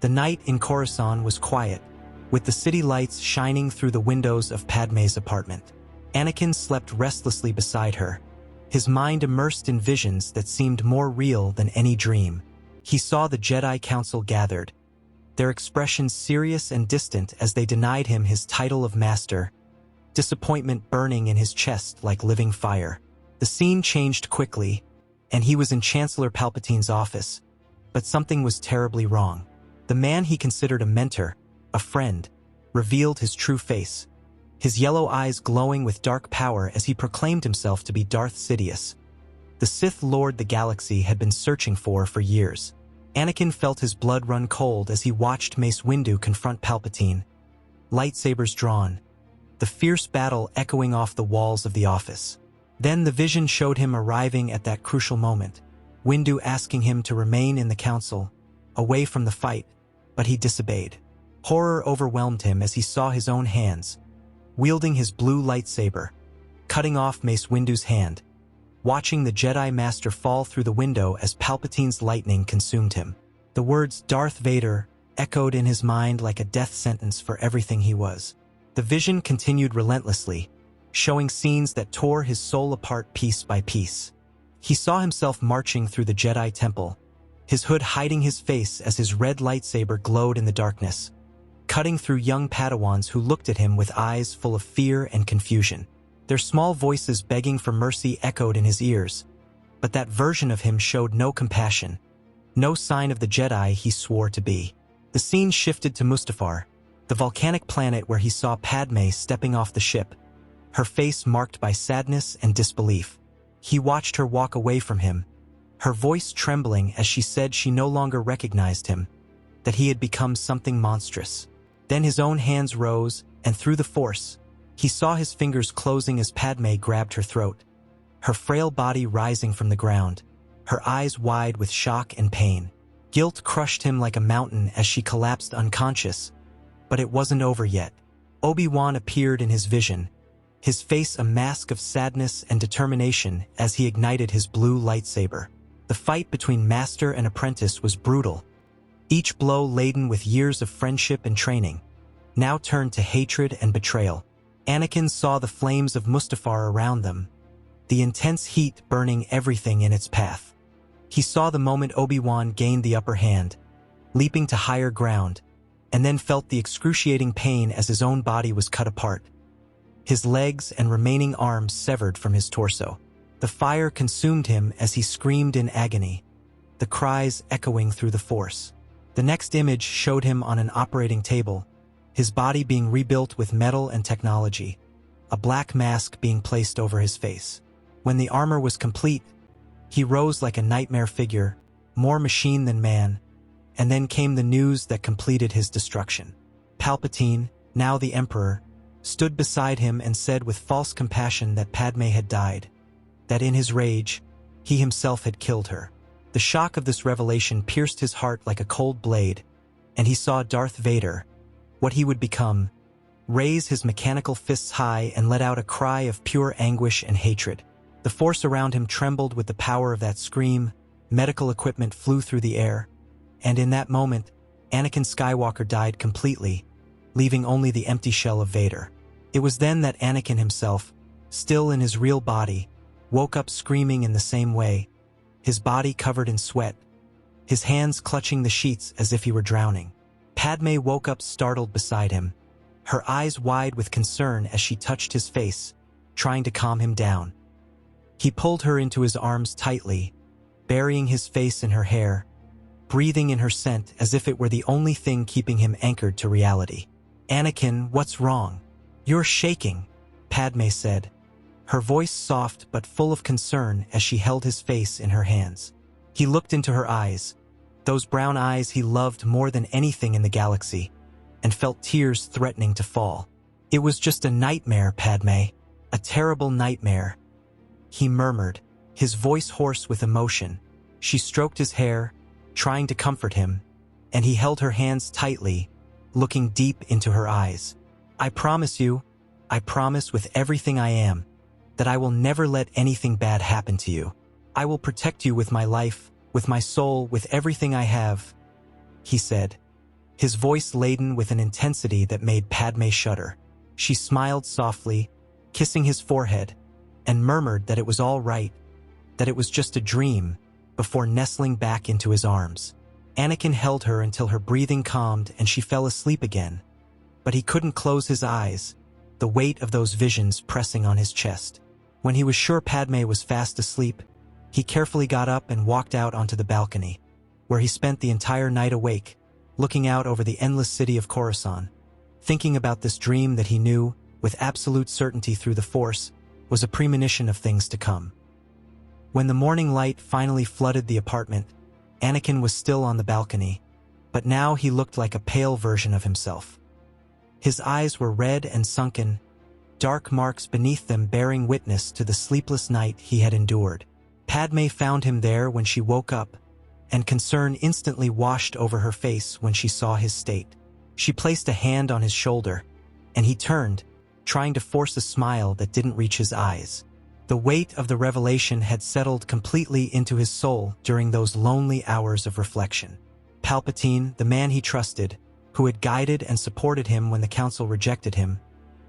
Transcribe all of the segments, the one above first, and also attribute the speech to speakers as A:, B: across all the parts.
A: The night in Coruscant was quiet, with the city lights shining through the windows of Padme's apartment. Anakin slept restlessly beside her, his mind immersed in visions that seemed more real than any dream. He saw the Jedi Council gathered, their expressions serious and distant as they denied him his title of master, disappointment burning in his chest like living fire. The scene changed quickly, and he was in Chancellor Palpatine's office, but something was terribly wrong. The man he considered a mentor, a friend, revealed his true face, his yellow eyes glowing with dark power as he proclaimed himself to be Darth Sidious, the Sith Lord the galaxy had been searching for years. Anakin felt his blood run cold as he watched Mace Windu confront Palpatine, lightsabers drawn, the fierce battle echoing off the walls of the office. Then the vision showed him arriving at that crucial moment, Windu asking him to remain in the council, away from the fight, but he disobeyed. Horror overwhelmed him as he saw his own hands, wielding his blue lightsaber, cutting off Mace Windu's hand, watching the Jedi Master fall through the window as Palpatine's lightning consumed him. The words Darth Vader echoed in his mind like a death sentence for everything he was. The vision continued relentlessly, showing scenes that tore his soul apart piece by piece. He saw himself marching through the Jedi Temple, his hood hiding his face as his red lightsaber glowed in the darkness, cutting through young Padawans who looked at him with eyes full of fear and confusion. Their small voices begging for mercy echoed in his ears, but that version of him showed no compassion, no sign of the Jedi he swore to be. The scene shifted to Mustafar, the volcanic planet where he saw Padme stepping off the ship, her face marked by sadness and disbelief. He watched her walk away from him, her voice trembling as she said she no longer recognized him, that he had become something monstrous. Then his own hands rose, and through the Force, he saw his fingers closing as Padme grabbed her throat, her frail body rising from the ground, her eyes wide with shock and pain. Guilt crushed him like a mountain as she collapsed unconscious, but it wasn't over yet. Obi-Wan appeared in his vision, his face a mask of sadness and determination as he ignited his blue lightsaber. The fight between master and apprentice was brutal, each blow laden with years of friendship and training, now turned to hatred and betrayal. Anakin saw the flames of Mustafar around them, the intense heat burning everything in its path. He saw the moment Obi-Wan gained the upper hand, leaping to higher ground, and then felt the excruciating pain as his own body was cut apart, his legs and remaining arms severed from his torso. The fire consumed him as he screamed in agony, the cries echoing through the Force. The next image showed him on an operating table, his body being rebuilt with metal and technology, a black mask being placed over his face. When the armor was complete, he rose like a nightmare figure, more machine than man, and then came the news that completed his destruction. Palpatine, now the Emperor, stood beside him and said with false compassion that Padme had died, that in his rage, he himself had killed her. The shock of this revelation pierced his heart like a cold blade, and he saw Darth Vader, what he would become, raise his mechanical fists high and let out a cry of pure anguish and hatred. The Force around him trembled with the power of that scream, medical equipment flew through the air, and in that moment, Anakin Skywalker died completely, leaving only the empty shell of Vader. It was then that Anakin himself, still in his real body, woke up screaming in the same way, his body covered in sweat, his hands clutching the sheets as if he were drowning. Padme woke up startled beside him, her eyes wide with concern as she touched his face, trying to calm him down. He pulled her into his arms tightly, burying his face in her hair, breathing in her scent as if it were the only thing keeping him anchored to reality. "Anakin, what's wrong? You're shaking," Padme said, her voice soft but full of concern as she held his face in her hands. He looked into her eyes, those brown eyes he loved more than anything in the galaxy, and felt tears threatening to fall. "It was just a nightmare, Padme, a terrible nightmare," he murmured, his voice hoarse with emotion. She stroked his hair, trying to comfort him, and he held her hands tightly, looking deep into her eyes. I promise with everything I am, that I will never let anything bad happen to you. I will protect you with my life, with my soul, with everything I have," he said, his voice laden with an intensity that made Padme shudder. She smiled softly, kissing his forehead, and murmured that it was all right, that it was just a dream, before nestling back into his arms. Anakin held her until her breathing calmed and she fell asleep again. But he couldn't close his eyes, the weight of those visions pressing on his chest. When he was sure Padme was fast asleep, he carefully got up and walked out onto the balcony, where he spent the entire night awake, looking out over the endless city of Coruscant, thinking about this dream that he knew, with absolute certainty through the Force, was a premonition of things to come. When the morning light finally flooded the apartment, Anakin was still on the balcony, but now he looked like a pale version of himself. His eyes were red and sunken, dark marks beneath them bearing witness to the sleepless night he had endured. Padme found him there when she woke up, and concern instantly washed over her face when she saw his state. She placed a hand on his shoulder, and he turned, trying to force a smile that didn't reach his eyes. The weight of the revelation had settled completely into his soul during those lonely hours of reflection. Palpatine, the man he trusted, who had guided and supported him when the Council rejected him,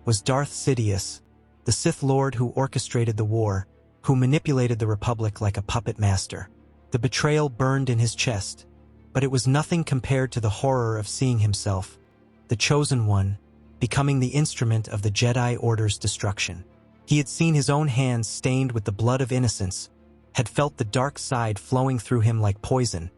A: was Darth Sidious, the Sith Lord who orchestrated the war, who manipulated the Republic like a puppet master. The betrayal burned in his chest, but it was nothing compared to the horror of seeing himself, the Chosen One, becoming the instrument of the Jedi Order's destruction. He had seen his own hands stained with the blood of innocence, had felt the dark side flowing through him like poison,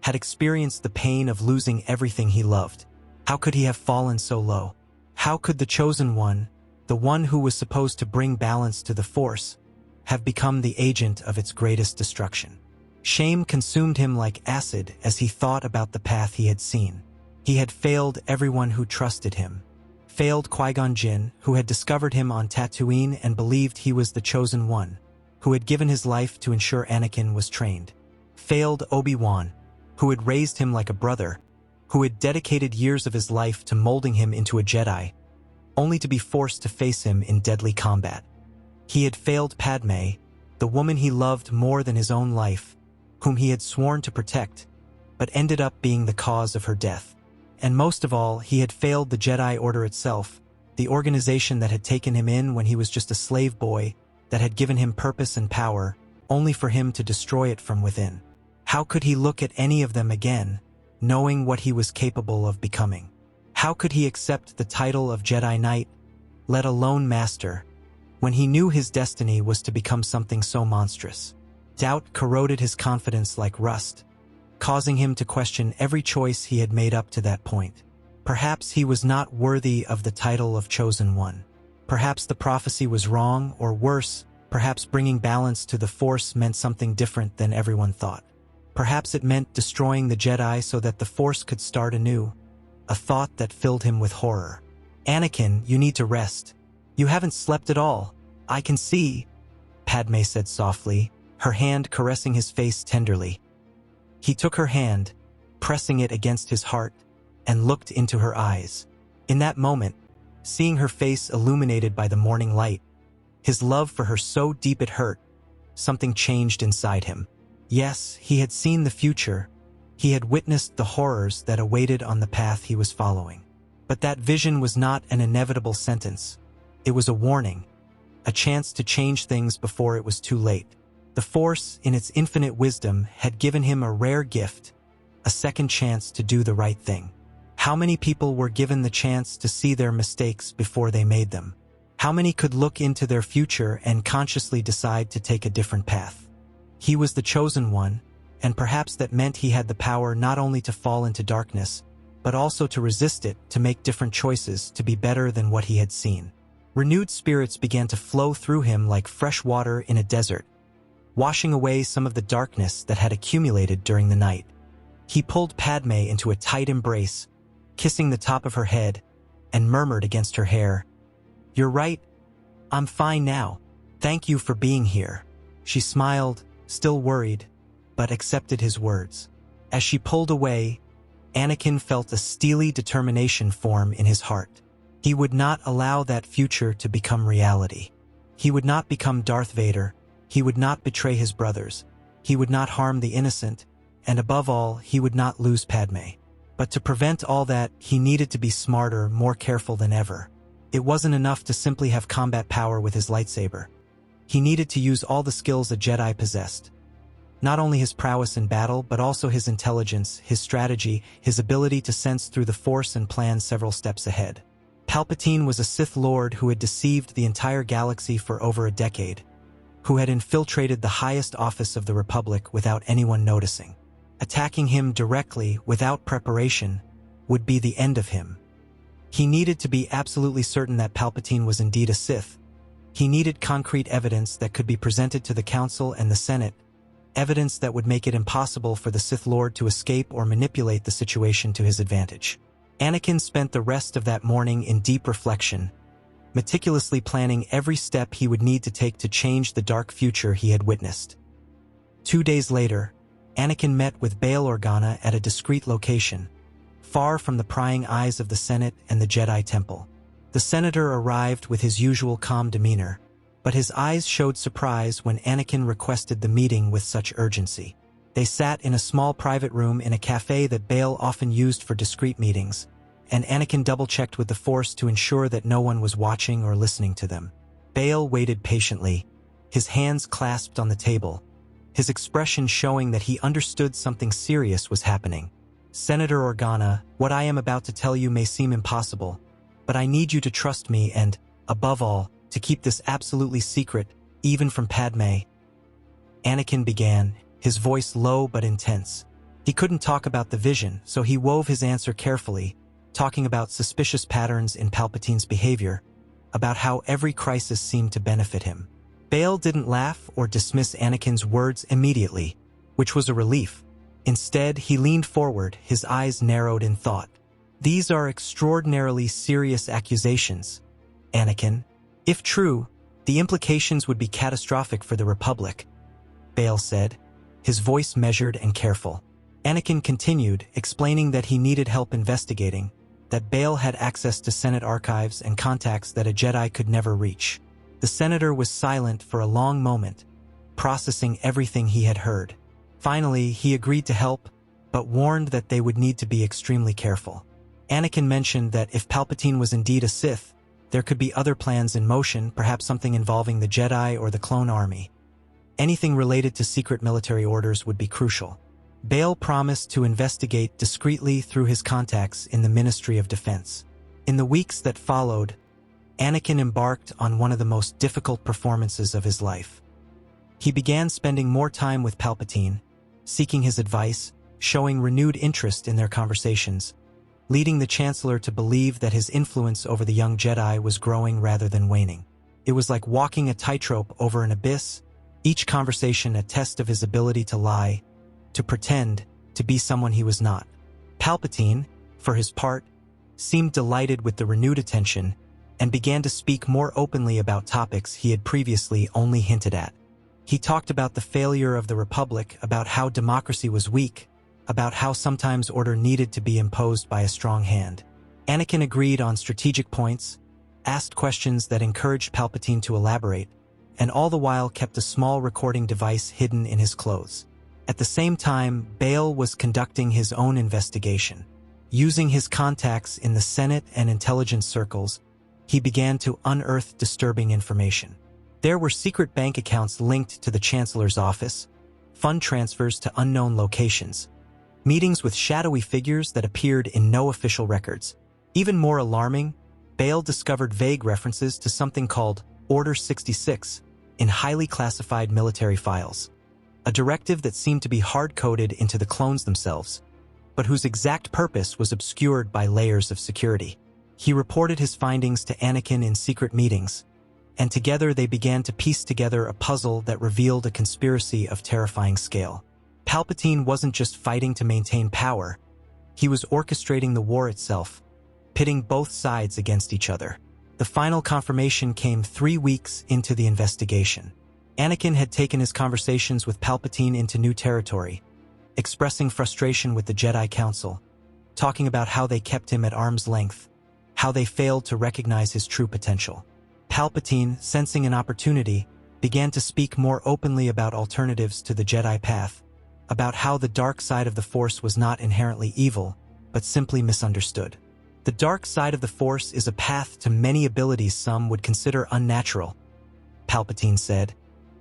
A: had experienced the pain of losing everything he loved. How could he have fallen so low? How could the Chosen One, the one who was supposed to bring balance to the Force, have become the agent of its greatest destruction? Shame consumed him like acid as he thought about the path he had seen. He had failed everyone who trusted him. Failed Qui-Gon Jinn, who had discovered him on Tatooine and believed he was the Chosen One, who had given his life to ensure Anakin was trained. Failed Obi-Wan, who had raised him like a brother, who had dedicated years of his life to molding him into a Jedi, only to be forced to face him in deadly combat. He had failed Padme, the woman he loved more than his own life, whom he had sworn to protect, but ended up being the cause of her death. And most of all, he had failed the Jedi Order itself, the organization that had taken him in when he was just a slave boy, that had given him purpose and power, only for him to destroy it from within. How could he look at any of them again, knowing what he was capable of becoming? How could he accept the title of Jedi Knight, let alone Master, when he knew his destiny was to become something so monstrous? Doubt corroded his confidence like rust, causing him to question every choice he had made up to that point. Perhaps he was not worthy of the title of Chosen One. Perhaps the prophecy was wrong, or worse, perhaps bringing balance to the Force meant something different than everyone thought. Perhaps it meant destroying the Jedi so that the Force could start anew, a thought that filled him with horror. "Anakin, you need to rest. You haven't slept at all. I can see," Padme said softly, her hand caressing his face tenderly. He took her hand, pressing it against his heart, and looked into her eyes. In that moment, seeing her face illuminated by the morning light, his love for her so deep it hurt, something changed inside him. Yes, he had seen the future. He had witnessed the horrors that awaited on the path he was following. But that vision was not an inevitable sentence. It was a warning, a chance to change things before it was too late. The Force, in its infinite wisdom, had given him a rare gift, a second chance to do the right thing. How many people were given the chance to see their mistakes before they made them? How many could look into their future and consciously decide to take a different path? He was the Chosen One, and perhaps that meant he had the power not only to fall into darkness, but also to resist it, to make different choices, to be better than what he had seen. Renewed spirits began to flow through him like fresh water in a desert, washing away some of the darkness that had accumulated during the night. He pulled Padme into a tight embrace, kissing the top of her head, and murmured against her hair, "You're right. I'm fine now. Thank you for being here." She smiled, still worried, but accepted his words. As she pulled away, Anakin felt a steely determination form in his heart. He would not allow that future to become reality. He would not become Darth Vader. He would not betray his brothers. He would not harm the innocent, and above all, he would not lose Padme. But to prevent all that, he needed to be smarter, more careful than ever. It wasn't enough to simply have combat power with his lightsaber. He needed to use all the skills a Jedi possessed. Not only his prowess in battle, but also his intelligence, his strategy, his ability to sense through the Force and plan several steps ahead. Palpatine was a Sith Lord who had deceived the entire galaxy for over a decade, who had infiltrated the highest office of the Republic without anyone noticing. Attacking him directly, without preparation, would be the end of him. He needed to be absolutely certain that Palpatine was indeed a Sith. He needed concrete evidence that could be presented to the Council and the Senate, evidence that would make it impossible for the Sith Lord to escape or manipulate the situation to his advantage. Anakin spent the rest of that morning in deep reflection, meticulously planning every step he would need to take to change the dark future he had witnessed. 2 days later, Anakin met with Bail Organa at a discreet location, far from the prying eyes of the Senate and the Jedi Temple. The senator arrived with his usual calm demeanor, but his eyes showed surprise when Anakin requested the meeting with such urgency. They sat in a small private room in a cafe that Bail often used for discreet meetings, and Anakin double-checked with the Force to ensure that no one was watching or listening to them. Bail waited patiently, his hands clasped on the table, his expression showing that he understood something serious was happening. "Senator Organa, what I am about to tell you may seem impossible, but I need you to trust me and, above all, to keep this absolutely secret, even from Padme." Anakin began, his voice low but intense. He couldn't talk about the vision, so he wove his answer carefully, talking about suspicious patterns in Palpatine's behavior, about how every crisis seemed to benefit him. Bail didn't laugh or dismiss Anakin's words immediately, which was a relief. Instead, he leaned forward, his eyes narrowed in thought. "These are extraordinarily serious accusations, Anakin. If true, the implications would be catastrophic for the Republic," Bail said, his voice measured and careful. Anakin continued, explaining that he needed help investigating, that Bail had access to Senate archives and contacts that a Jedi could never reach. The senator was silent for a long moment, processing everything he had heard. Finally, he agreed to help, but warned that they would need to be extremely careful. Anakin mentioned that if Palpatine was indeed a Sith, there could be other plans in motion, perhaps something involving the Jedi or the clone army. Anything related to secret military orders would be crucial. Bail promised to investigate discreetly through his contacts in the Ministry of Defense. In the weeks that followed, Anakin embarked on one of the most difficult performances of his life. He began spending more time with Palpatine, seeking his advice, showing renewed interest in their conversations, leading the Chancellor to believe that his influence over the young Jedi was growing rather than waning. It was like walking a tightrope over an abyss, each conversation a test of his ability to lie, to pretend, to be someone he was not. Palpatine, for his part, seemed delighted with the renewed attention and began to speak more openly about topics he had previously only hinted at. He talked about the failure of the Republic, about how democracy was weak, about how sometimes order needed to be imposed by a strong hand. Anakin agreed on strategic points, asked questions that encouraged Palpatine to elaborate, and all the while kept a small recording device hidden in his clothes. At the same time, Bail was conducting his own investigation. Using his contacts in the Senate and intelligence circles, he began to unearth disturbing information. There were secret bank accounts linked to the Chancellor's office, fund transfers to unknown locations, meetings with shadowy figures that appeared in no official records. Even more alarming, Bail discovered vague references to something called Order 66 in highly classified military files, a directive that seemed to be hard-coded into the clones themselves, but whose exact purpose was obscured by layers of security. He reported his findings to Anakin in secret meetings, and together they began to piece together a puzzle that revealed a conspiracy of terrifying scale. Palpatine wasn't just fighting to maintain power, he was orchestrating the war itself, pitting both sides against each other. The final confirmation came 3 weeks into the investigation. Anakin had taken his conversations with Palpatine into new territory, expressing frustration with the Jedi Council, talking about how they kept him at arm's length, how they failed to recognize his true potential. Palpatine, sensing an opportunity, began to speak more openly about alternatives to the Jedi path, about how the dark side of the Force was not inherently evil, but simply misunderstood. The dark side of the Force is a path to many abilities some would consider unnatural, Palpatine said,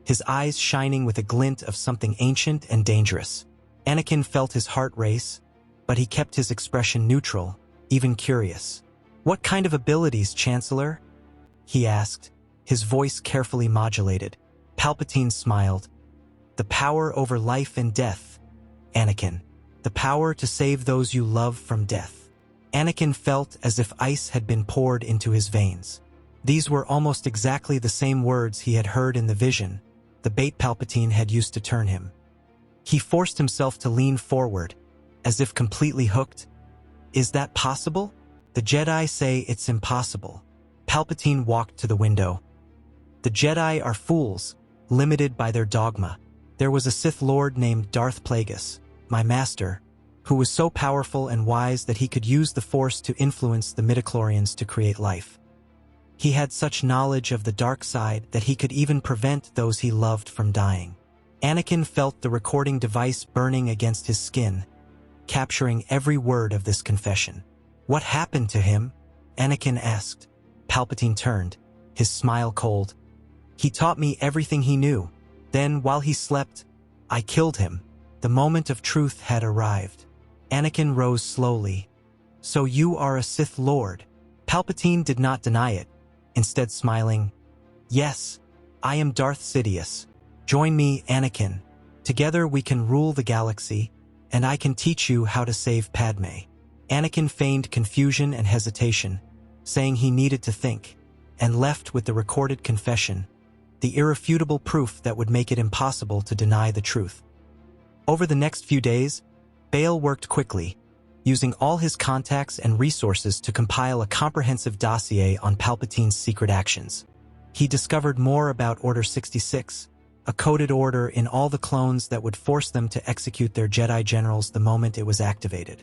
A: his eyes shining with a glint of something ancient and dangerous. Anakin felt his heart race, but he kept his expression neutral, even curious. "What kind of abilities, Chancellor?" he asked, his voice carefully modulated. Palpatine smiled. "The power over life and death, Anakin. The power to save those you love from death." Anakin felt as if ice had been poured into his veins. These were almost exactly the same words he had heard in the vision, the bait Palpatine had used to turn him. He forced himself to lean forward, as if completely hooked. "Is that possible? The Jedi say it's impossible." Palpatine walked to the window. "The Jedi are fools, limited by their dogma. There was a Sith Lord named Darth Plagueis, my master, who was so powerful and wise that he could use the Force to influence the midichlorians to create life. He had such knowledge of the dark side that he could even prevent those he loved from dying." Anakin felt the recording device burning against his skin, capturing every word of this confession. "What happened to him?" Anakin asked. Palpatine turned, his smile cold. "He taught me everything he knew. Then, while he slept, I killed him. The moment of truth had arrived." Anakin rose slowly. "So you are a Sith Lord?" Palpatine did not deny it, instead smiling. "Yes, I am Darth Sidious. Join me, Anakin. Together we can rule the galaxy, and I can teach you how to save Padme." Anakin feigned confusion and hesitation, saying he needed to think, and left with the recorded confession, the irrefutable proof that would make it impossible to deny the truth. Over the next few days, Bail worked quickly, using all his contacts and resources to compile a comprehensive dossier on Palpatine's secret actions. He discovered more about Order 66, a coded order in all the clones that would force them to execute their Jedi generals the moment it was activated.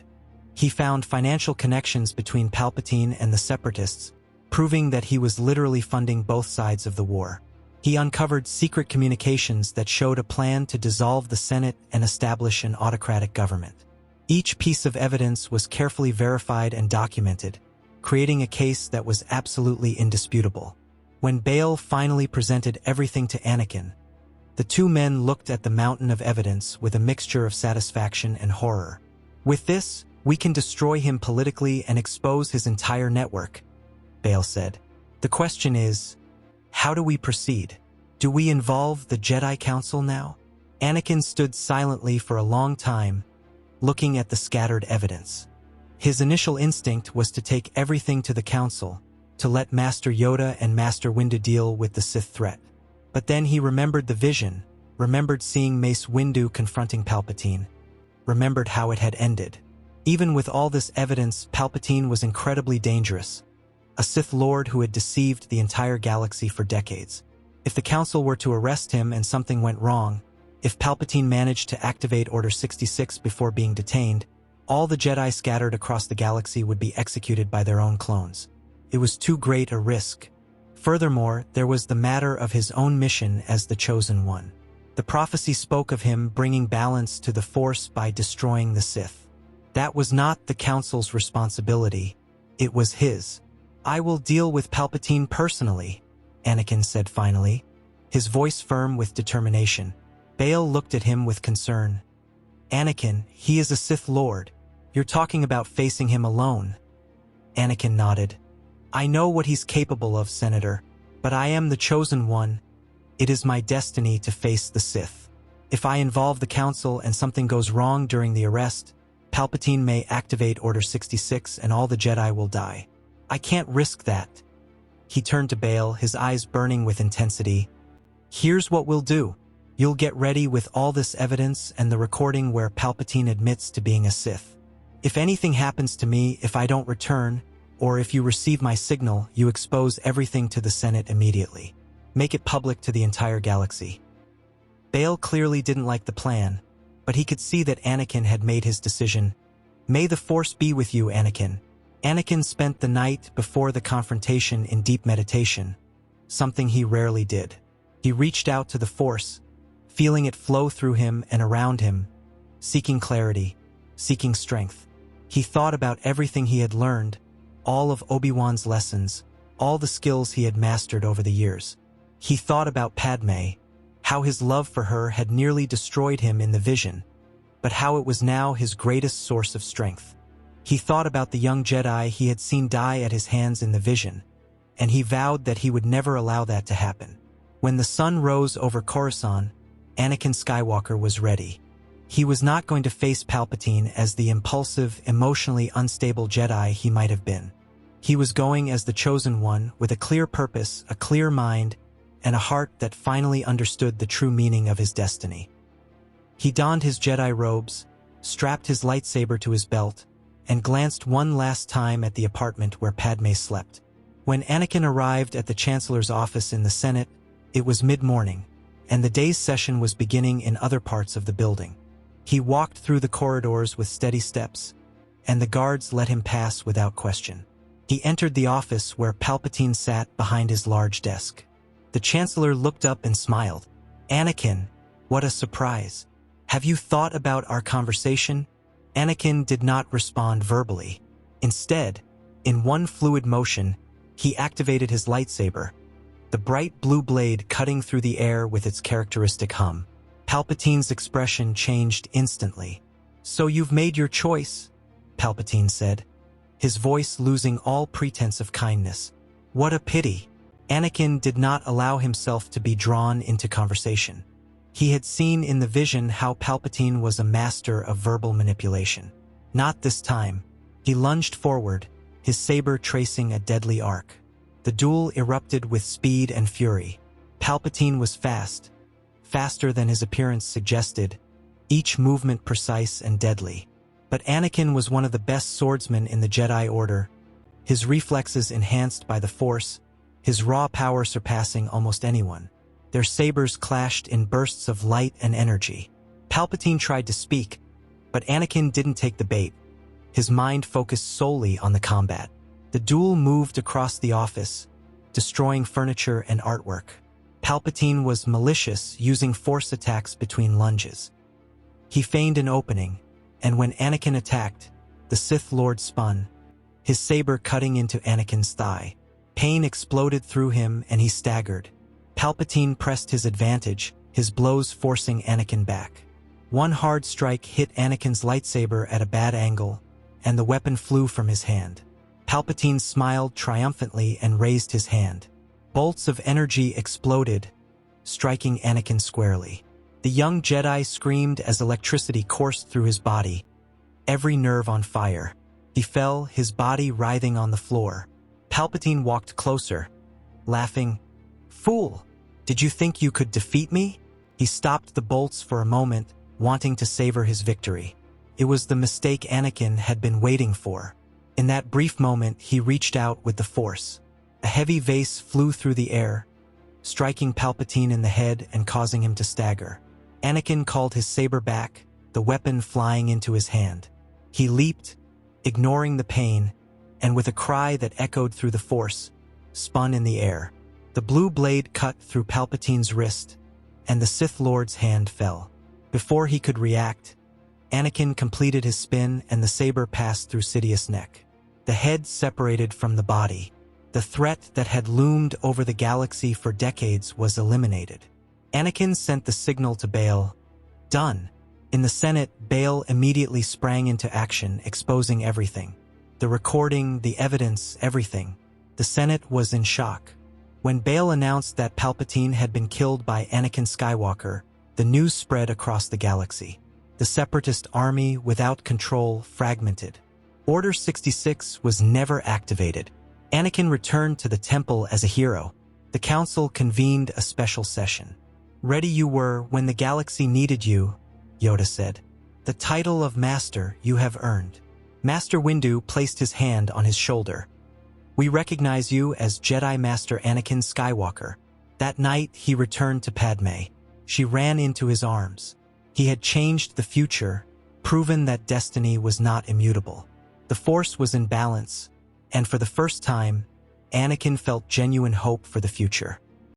A: He found financial connections between Palpatine and the Separatists, proving that he was literally funding both sides of the war. He uncovered secret communications that showed a plan to dissolve the Senate and establish an autocratic government. Each piece of evidence was carefully verified and documented, creating a case that was absolutely indisputable. When Bail finally presented everything to Anakin, the two men looked at the mountain of evidence with a mixture of satisfaction and horror. "With this, we can destroy him politically and expose his entire network," Bail said. "The question is, how do we proceed? Do we involve the Jedi Council now?" Anakin stood silently for a long time, looking at the scattered evidence. His initial instinct was to take everything to the Council, to let Master Yoda and Master Windu deal with the Sith threat. But then he remembered the vision, remembered seeing Mace Windu confronting Palpatine, remembered how it had ended. Even with all this evidence, Palpatine was incredibly dangerous, a Sith Lord who had deceived the entire galaxy for decades. If the Council were to arrest him and something went wrong, if Palpatine managed to activate Order 66 before being detained, all the Jedi scattered across the galaxy would be executed by their own clones. It was too great a risk. Furthermore, there was the matter of his own mission as the Chosen One. The prophecy spoke of him bringing balance to the Force by destroying the Sith. That was not the Council's responsibility, it was his. "I will deal with Palpatine personally," Anakin said finally, his voice firm with determination. Bail looked at him with concern. "Anakin, he is a Sith Lord. You're talking about facing him alone." Anakin nodded. "I know what he's capable of, Senator, but I am the Chosen One. It is my destiny to face the Sith. If I involve the Council and something goes wrong during the arrest, Palpatine may activate Order 66 and all the Jedi will die. I can't risk that." He turned to Bail, his eyes burning with intensity. "Here's what we'll do. You'll get ready with all this evidence and the recording where Palpatine admits to being a Sith. If anything happens to me, if I don't return, or if you receive my signal, you expose everything to the Senate immediately. Make it public to the entire galaxy." Bail clearly didn't like the plan, but he could see that Anakin had made his decision. "May the Force be with you, Anakin." Anakin spent the night before the confrontation in deep meditation, something he rarely did. He reached out to the Force, feeling it flow through him and around him, seeking clarity, seeking strength. He thought about everything he had learned, all of Obi-Wan's lessons, all the skills he had mastered over the years. He thought about Padme, how his love for her had nearly destroyed him in the vision, but how it was now his greatest source of strength. He thought about the young Jedi he had seen die at his hands in the vision, and he vowed that he would never allow that to happen. When the sun rose over Coruscant, Anakin Skywalker was ready. He was not going to face Palpatine as the impulsive, emotionally unstable Jedi he might have been. He was going as the chosen one, with a clear purpose, a clear mind, and a heart that finally understood the true meaning of his destiny. He donned his Jedi robes, strapped his lightsaber to his belt, and glanced one last time at the apartment where Padme slept. When Anakin arrived at the Chancellor's office in the Senate, it was mid-morning, and the day's session was beginning in other parts of the building. He walked through the corridors with steady steps, and the guards let him pass without question. He entered the office where Palpatine sat behind his large desk. The Chancellor looked up and smiled. "Anakin, what a surprise. Have you thought about our conversation?" Anakin did not respond verbally. Instead, in one fluid motion, he activated his lightsaber, the bright blue blade cutting through the air with its characteristic hum. Palpatine's expression changed instantly. "So you've made your choice," Palpatine said, his voice losing all pretense of kindness. "What a pity." Anakin did not allow himself to be drawn into conversation. He had seen in the vision how Palpatine was a master of verbal manipulation. Not this time. He lunged forward, his saber tracing a deadly arc. The duel erupted with speed and fury. Palpatine was fast, faster than his appearance suggested, each movement precise and deadly. But Anakin was one of the best swordsmen in the Jedi Order, his reflexes enhanced by the Force, his raw power surpassing almost anyone. Their sabers clashed in bursts of light and energy. Palpatine tried to speak, but Anakin didn't take the bait. His mind focused solely on the combat. The duel moved across the office, destroying furniture and artwork. Palpatine was malicious, using force attacks between lunges. He feigned an opening, and when Anakin attacked, the Sith Lord spun, his saber cutting into Anakin's thigh. Pain exploded through him and he staggered. Palpatine pressed his advantage, his blows forcing Anakin back. One hard strike hit Anakin's lightsaber at a bad angle, and the weapon flew from his hand. Palpatine smiled triumphantly and raised his hand. Bolts of energy exploded, striking Anakin squarely. The young Jedi screamed as electricity coursed through his body, every nerve on fire. He fell, his body writhing on the floor. Palpatine walked closer, laughing. "Fool, did you think you could defeat me?" He stopped the bolts for a moment, wanting to savor his victory. It was the mistake Anakin had been waiting for. In that brief moment, he reached out with the Force. A heavy vase flew through the air, striking Palpatine in the head and causing him to stagger. Anakin called his saber back, the weapon flying into his hand. He leaped, ignoring the pain, and with a cry that echoed through the Force, spun in the air. The blue blade cut through Palpatine's wrist, and the Sith Lord's hand fell. Before he could react, Anakin completed his spin and the saber passed through Sidious's neck. The head separated from the body. The threat that had loomed over the galaxy for decades was eliminated. Anakin sent the signal to Bail. Done. In the Senate, Bail immediately sprang into action, exposing everything. The recording, the evidence, everything. The Senate was in shock. When Bail announced that Palpatine had been killed by Anakin Skywalker, the news spread across the galaxy. The Separatist army, without control, fragmented. Order 66 was never activated. Anakin returned to the temple as a hero. The council convened a special session. "Ready you were when the galaxy needed you," Yoda said. "The title of Master you have earned." Master Windu placed his hand on his shoulder. "We recognize you as Jedi Master Anakin Skywalker." That night, he returned to Padme. She ran into his arms. He had changed the future, proven that destiny was not immutable. The Force was in balance, and for the first time, Anakin felt genuine hope for the future.